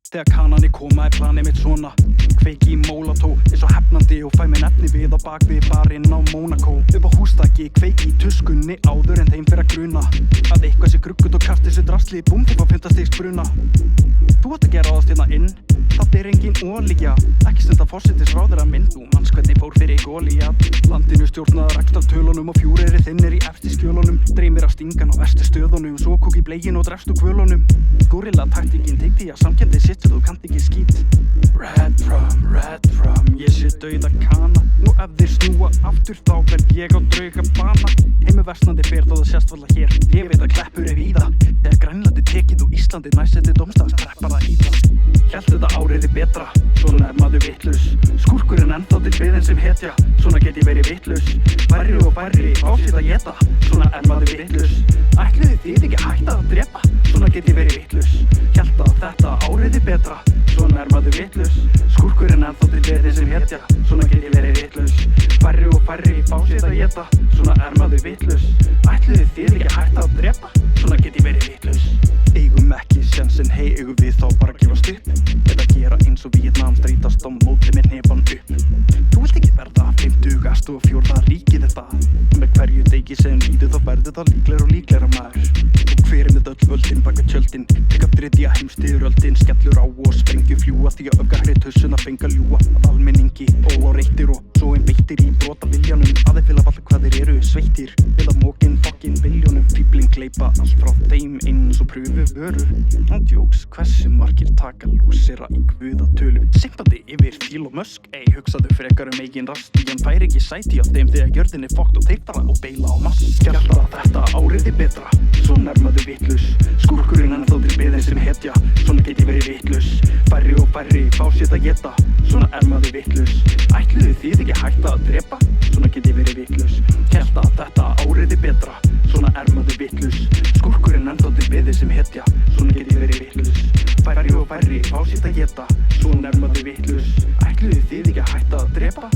Þegar kanani koma planið mitt svona kveiki í Mólató, eins og hefnandi og fæ mér nefni við á bak við barinn á Mónakó. Upp á húsþaki, kveiki í tuskunni áður en þeim fer að gruna að eitthvað sé gruggut og kasti sér drasli búm upp á 5 stigs bruna. Þú átt að gera ráðast hérna inn, það engin olía, ekki stunda forsætisráðherra minn. Þú manns hvernig fór fyrir Goliat. Landinu stjórnað rekst af tölunum og fjúriri þinnir í eftir skjölunum. Dreymir af stingan á verstu stöðunum, svo kúk í blegin og drefst úr kvölunum. Gorilla taktíkin teikti að samkendi sitt svo þú kannt ekki skít. Red rum, ég sé dauða kana. Nú ef þeir snúa aftur þá verð ég á draugabana. Heimur versnandi fer þó það sést varla hér. Ég veit að Kleppur víða. Þegar Grænlandi tekið og Íslandi næst dómstafs kreppar það í það. Hélt þetta áriði betra, svona maður vitlaus. Skúrkurinn ennþá til biðin sem hetja, svona get ég verið vitlaus. Færri og færri á sitt að éta, svona maður vitlaus. Ætluðu þið ekki hætta að drepa, svona get ég verið vitlaus. Hélt að þetta áriði betra, svona maður vitlaus. Skúrkurinn ennþá til biðin sem hetja, svona get ég verið vitlaus. Færri og færri á sitt að éta, svona maður vitlaus. Ætluðu þið ekki hætta að drepa, svona get ég verið vitlaus. Eigum ekki sjensin, hei eigum við þá bara að gefast upp. Eða gera eins og Víetnam strítast á móti með hnefann upp. Þú vilt ekki verða 50. og 4. ríkið þetta. Með hverju degi sem líður þá verður það líklegra og líklegra maður. Og hver með öll völdin baka tjöldin, teka 3. heimsstyrjöldin, skellur á og sprengju fljúa því að öfgahrið tussuna fenga ljúa að almenningi. Óáreittir og svo beittir í brota viljanum. Aðeins vil að valla hvað þeir eru sveittir. Vil að mókin fokkin biljónum, fíblin gleypa allt frá þeim eins og pröfu vöru. Andjóks, hversu margir taka lúsera í guðatölu. Simpandi yfir Elon Musk, ei hugsaðu frekar eigin rast. Því hann fær ekki sæti á þeim þegar jörðin fokt og þeir fara og beila á mass. Hélt að þetta áriði betra, svona maður vitlaus. Skúrkurinn ennþá til biðin sem hetja, svona get ég verið vitlaus. Færri og færri fá sitt að éta, svona maður vitlaus. Ætluðu þið ekki hætta að drepa, svona get ég verið vitlaus. Hélt að þetta áriði betra, svona maður vitlaus. Skúrkurinn ennþá til biðin sem hetja, svona get ég verið vitlaus. Færri og færri fá sitt að éta, svona maður vitlaus. Ætluðu þið ekki hætta að drepa,